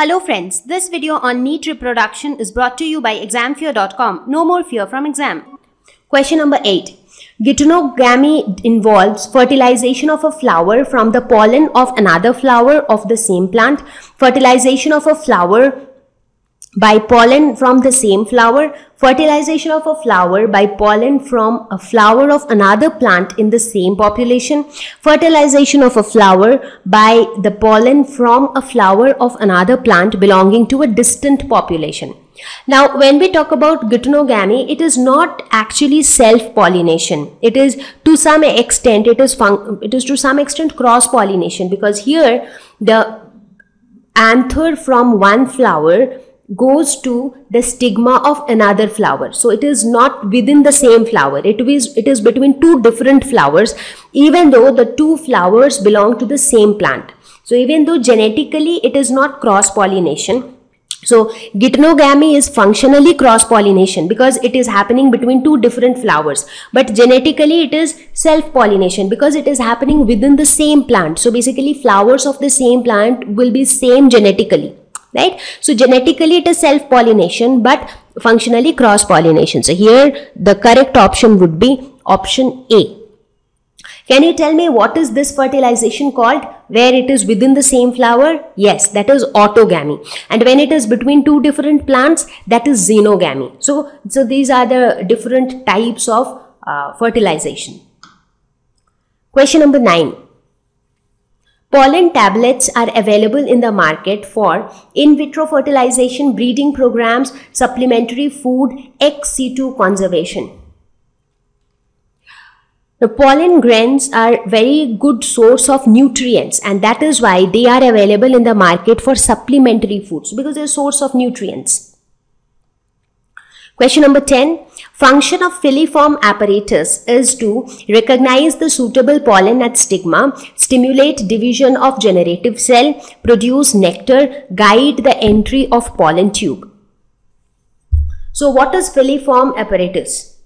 Hello friends, this video on neat reproduction is brought to you by examfear.com. No more fear from exam. Question number 8. Geitonogamy involves fertilization of a flower from the pollen of another flower of the same plant, fertilization of a flower by pollen from the same flower, fertilization of a flower by pollen from a flower of another plant in the same population, fertilization of a flower by the pollen from a flower of another plant belonging to a distant population. Now, when we talk about geitonogamy, it is not actually self-pollination. It is to some extent, it is to some extent cross-pollination, because here the anther from one flower goes to the stigma of another flower. So it is not within the same flower. It is between two different flowers, even though the two flowers belong to the same plant. So even though genetically it is not cross-pollination, so geitonogamy is functionally cross-pollination because it is happening between two different flowers. But genetically it is self-pollination because it is happening within the same plant. So basically flowers of the same plant will be same genetically. Right? So genetically it is self-pollination, but functionally cross-pollination. So here the correct option would be option A. Can you tell me what is this fertilization called, where it is within the same flower? Yes, that is autogamy. And when it is between two different plants, that is xenogamy. So these are the different types of fertilization. Question number 9. Pollen tablets are available in the market for in vitro fertilization, breeding programs, supplementary food, ex situ conservation. The pollen grains are very good source of nutrients, and that is why they are available in the market for supplementary foods, because they are a source of nutrients. Question number 10. Function of filiform apparatus is to recognize the suitable pollen at stigma, stimulate division of generative cell, produce nectar, guide the entry of pollen tube. So what is filiform apparatus?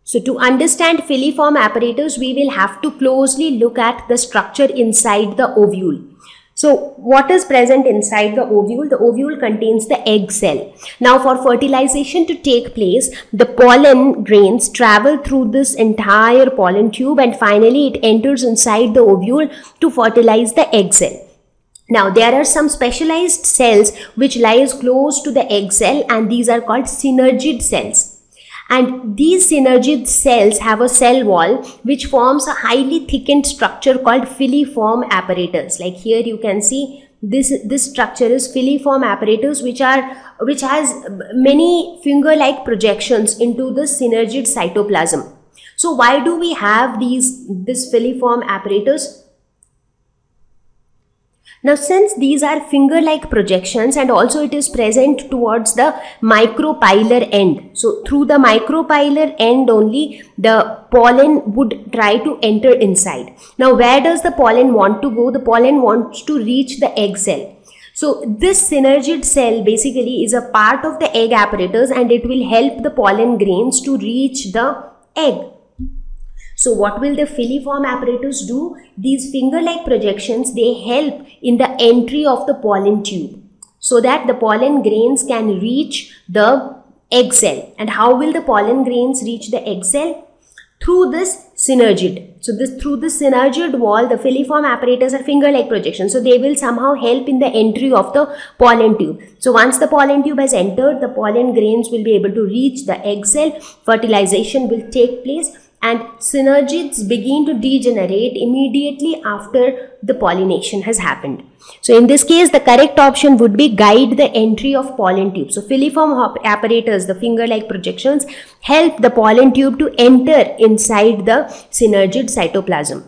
So to understand filiform apparatus, we will have to closely look at the structure inside the ovule. So what is present inside the ovule? The ovule contains the egg cell. Now for fertilization to take place, the pollen grains travel through this entire pollen tube and finally it enters inside the ovule to fertilize the egg cell. Now there are some specialized cells which lies close to the egg cell, and these are called synergid cells. And these synergid cells have a cell wall which forms a highly thickened structure called filiform apparatus. Like here you can see this structure is filiform apparatus, which has many finger-like projections into the synergid cytoplasm. So why do we have this filiform apparatus? Now, since these are finger-like projections and also it is present towards the micropylar end. So, through the micropylar end only the pollen would try to enter inside. Now, where does the pollen want to go? The pollen wants to reach the egg cell. So, this synergid cell basically is a part of the egg apparatus and it will help the pollen grains to reach the egg. So what will the filiform apparatus do? These finger-like projections, they help in the entry of the pollen tube so that the pollen grains can reach the egg cell. And how will the pollen grains reach the egg cell? Through this synergid. So through the synergid wall, the filiform apparatus are finger-like projections. So they will somehow help in the entry of the pollen tube. So once the pollen tube has entered, the pollen grains will be able to reach the egg cell. Fertilization will take place, and synergids begin to degenerate immediately after the pollination has happened. So in this case, the correct option would be guide the entry of pollen tube. So filiform apparatus, the finger-like projections, help the pollen tube to enter inside the synergid cytoplasm.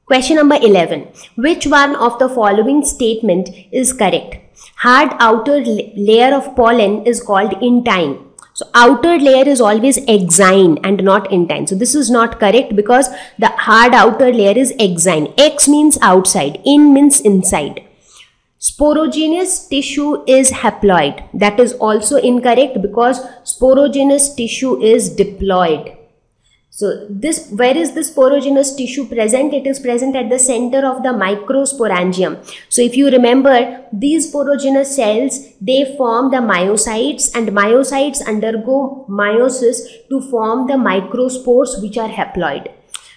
Question number 11. Which one of the following statement is correct? Hard outer layer of pollen is called intine. So outer layer is always exine and not intine. So this is not correct because the hard outer layer is exine. Ex means outside, in means inside. Sporogenous tissue is haploid. That is also incorrect because sporogenous tissue is diploid. So this, where is this porogenous tissue present? It is present at the center of the microsporangium. So if you remember, these porogenous cells, they form the myocytes, and myocytes undergo meiosis to form the microspores, which are haploid.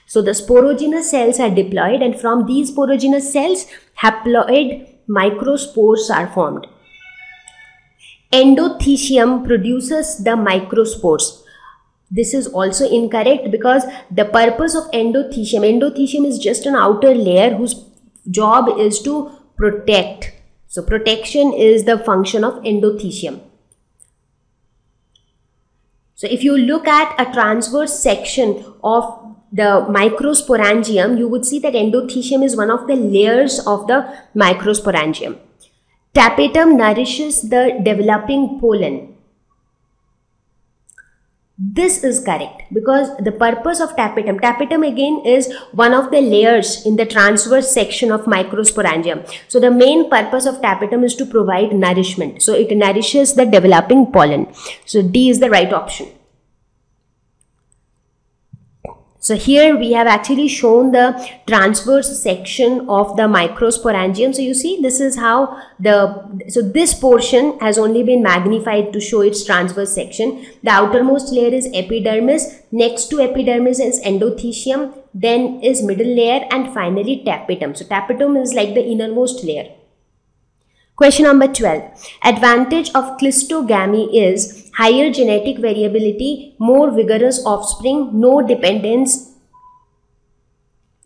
So the sporogenous cells are diploid, and from these porogenous cells, haploid microspores are formed. Endothecium produces the microspores. This is also incorrect, because the purpose of endothecium is just an outer layer whose job is to protect. So protection is the function of endothecium. So if you look at a transverse section of the microsporangium, you would see that endothecium is one of the layers of the microsporangium. Tapetum nourishes the developing pollen. This is correct, because the purpose of tapetum again is one of the layers in the transverse section of microsporangium. So the main purpose of tapetum is to provide nourishment. So it nourishes the developing pollen. So D is the right option. So here we have actually shown the transverse section of the microsporangium. So you see, this is how so this portion has only been magnified to show its transverse section. The outermost layer is epidermis, next to epidermis is endothecium, then is middle layer, and finally tapetum. So tapetum is like the innermost layer. Question number 12. Advantage of cleistogamy is higher genetic variability, more vigorous offspring, no dependence.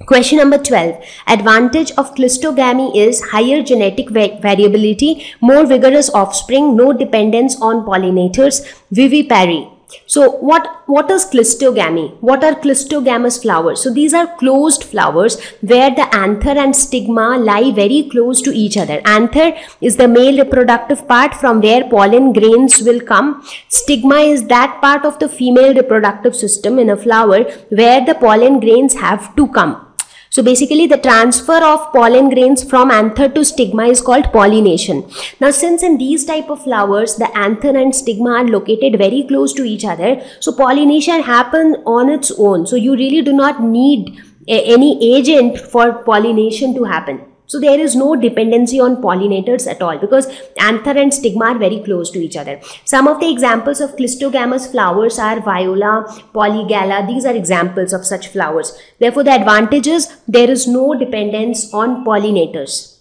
Question number 12. Advantage of cleistogamy is higher genetic variability, more vigorous offspring, no dependence on pollinators. Vivipary. So what is cleistogamy? What are cleistogamous flowers? So these are closed flowers where the anther and stigma lie very close to each other. Anther is the male reproductive part from where pollen grains will come. Stigma is that part of the female reproductive system in a flower where the pollen grains have to come. So basically the transfer of pollen grains from anther to stigma is called pollination. Now since in these type of flowers the anther and stigma are located very close to each other, so pollination happens on its own. So you really do not need any agent for pollination to happen. So there is no dependency on pollinators at all, because anther and stigma are very close to each other. Some of the examples of cleistogamous flowers are viola, polygala. These are examples of such flowers. Therefore, the advantage is there is no dependence on pollinators.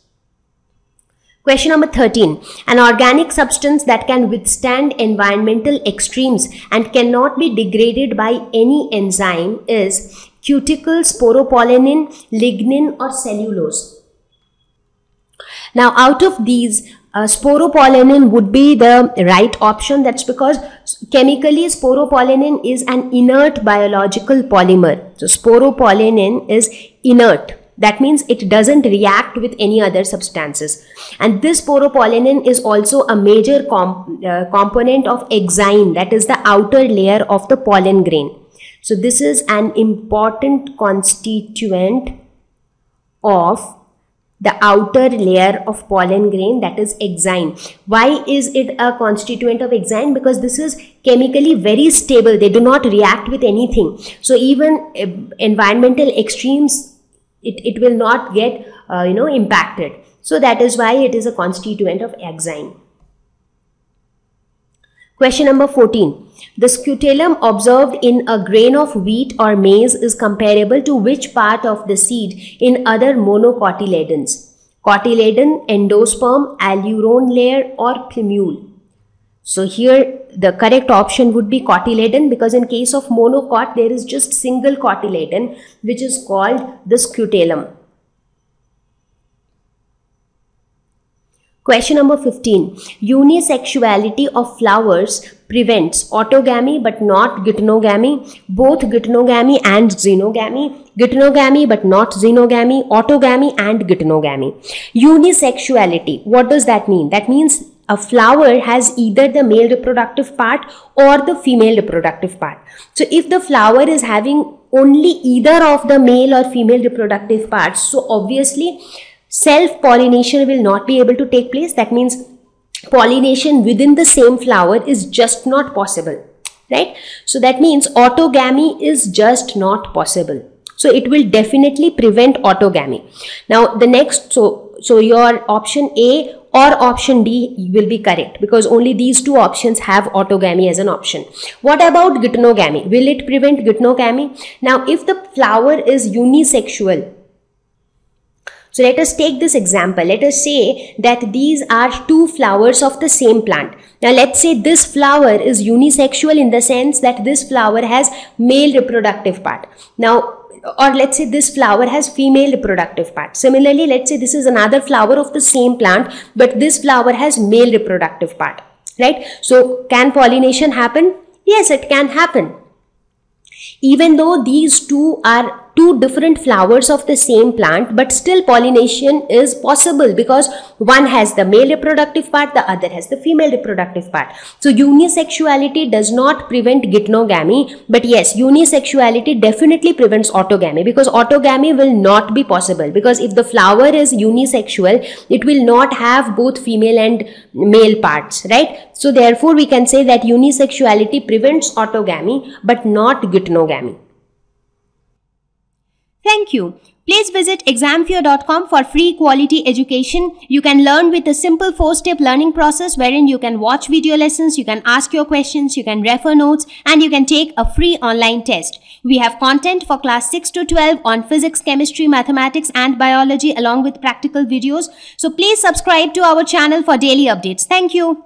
Question number 13. An organic substance that can withstand environmental extremes and cannot be degraded by any enzyme is cuticle, sporopollenin, lignin, or cellulose. Now out of these, sporopollenin would be the right option. That's because chemically sporopollenin is an inert biological polymer. So sporopollenin is inert. That means it doesn't react with any other substances. And this sporopollenin is also a major component of exine, that is the outer layer of the pollen grain. So this is an important constituent of the outer layer of pollen grain, that is exine. Why is it a constituent of exine? Because this is chemically very stable. They do not react with anything. So even environmental extremes, it will not get impacted. So that is why it is a constituent of exine. Question number 14. The scutellum observed in a grain of wheat or maize is comparable to which part of the seed in other monocotyledons? Cotyledon, endosperm, aleuron layer, or plumule? So here the correct option would be cotyledon, because in case of monocot there is just single cotyledon which is called the scutellum. Question number 15. Unisexuality of flowers prevents autogamy but not geitonogamy, both geitonogamy and xenogamy, geitonogamy but not xenogamy, autogamy and geitonogamy. Unisexuality, what does that mean? That means a flower has either the male reproductive part or the female reproductive part. So if the flower is having only either of the male or female reproductive parts, so obviously self-pollination will not be able to take place. That means pollination within the same flower is just not possible. right? So that means autogamy is just not possible. So it will definitely prevent autogamy. Now the next, so your option A or option D will be correct, because only these two options have autogamy as an option. What about geitonogamy? Will it prevent geitonogamy? Now if the flower is unisexual, so let us take this example. Let us say that these are two flowers of the same plant. Now let's say this flower is unisexual in the sense that this flower has male reproductive part. Now, or let's say this flower has female reproductive part. Similarly, let's say this is another flower of the same plant, but this flower has male reproductive part, right? So can pollination happen? Yes, it can happen. Even though these two are two different flowers of the same plant, but still pollination is possible, because one has the male reproductive part, the other has the female reproductive part. So unisexuality does not prevent geitonogamy, but yes, unisexuality definitely prevents autogamy, because autogamy will not be possible, because if the flower is unisexual, it will not have both female and male parts, right? So therefore we can say that unisexuality prevents autogamy but not geitonogamy. Thank you. Please visit examfear.com for free quality education. You can learn with a simple 4-step learning process wherein you can watch video lessons, you can ask your questions, you can refer notes, and you can take a free online test. We have content for class 6 to 12 on physics, chemistry, mathematics, and biology along with practical videos. So please subscribe to our channel for daily updates. Thank you.